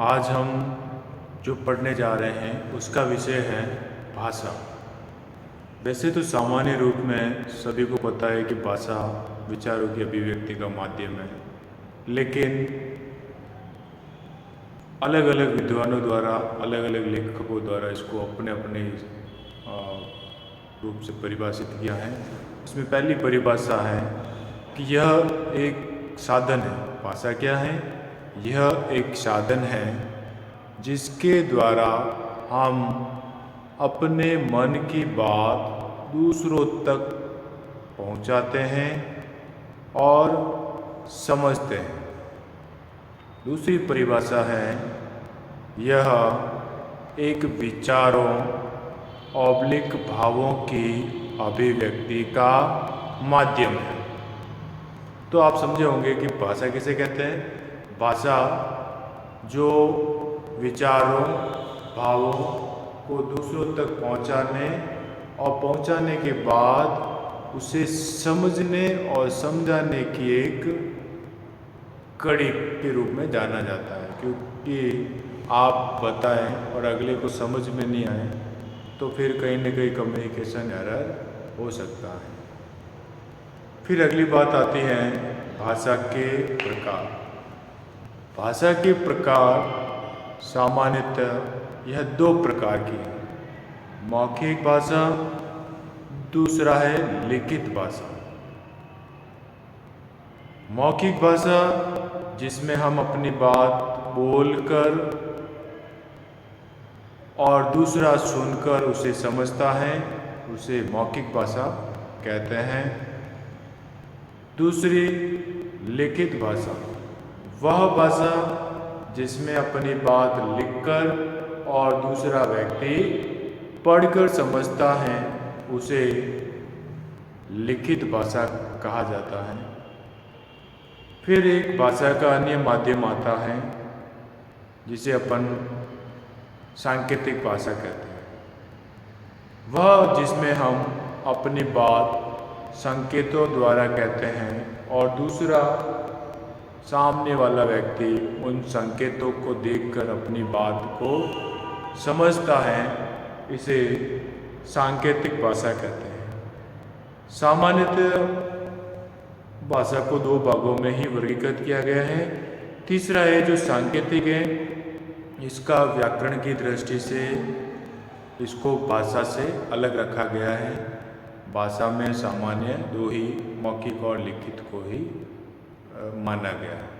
आज हम जो पढ़ने जा रहे हैं उसका विषय है भाषा। वैसे तो सामान्य रूप में सभी को पता है कि भाषा विचारों की अभिव्यक्ति का माध्यम है, लेकिन अलग अलग विद्वानों द्वारा, अलग अलग लेखकों द्वारा इसको अपने अपने रूप से परिभाषित किया है। इसमें पहली परिभाषा है कि यह एक साधन है। भाषा क्या है? यह एक साधन है जिसके द्वारा हम अपने मन की बात दूसरों तक पहुंचाते हैं और समझते हैं। दूसरी परिभाषा है, यह एक विचारों ऑब्लिक भावों की अभिव्यक्ति का माध्यम है। तो आप समझे होंगे कि भाषा किसे कहते हैं। भाषा जो विचारों, भावों को दूसरों तक पहुंचाने और पहुंचाने के बाद उसे समझने और समझाने की एक कड़ी के रूप में जाना जाता है। क्योंकि आप बताएं और अगले को समझ में नहीं आए तो फिर कहीं ना कहीं कम्युनिकेशन एरर हो सकता है। फिर अगली बात आती है भाषा के प्रकार। भाषा के प्रकार सामान्यतः यह दो प्रकार की है। मौखिक भाषा, दूसरा है लिखित भाषा। मौखिक भाषा जिसमें हम अपनी बात बोलकर और दूसरा सुनकर उसे समझता है, उसे मौखिक भाषा कहते हैं। दूसरी लिखित भाषा, वह भाषा जिसमें अपनी बात लिखकर और दूसरा व्यक्ति पढ़कर समझता है, उसे लिखित भाषा कहा जाता है। फिर एक भाषा का अन्य माध्यम आता है जिसे अपन सांकेतिक भाषा कहते हैं। वह जिसमें हम अपनी बात संकेतों द्वारा कहते हैं और दूसरा सामने वाला व्यक्ति उन संकेतों को देखकर अपनी बात को समझता है, इसे सांकेतिक भाषा कहते हैं। सामान्यतः भाषा को दो भागों में ही वर्गीकृत किया गया है। तीसरा है जो सांकेतिक है, इसका व्याकरण की दृष्टि से इसको भाषा से अलग रखा गया है। भाषा में सामान्य दो ही, मौखिक और लिखित को ही माना गया है।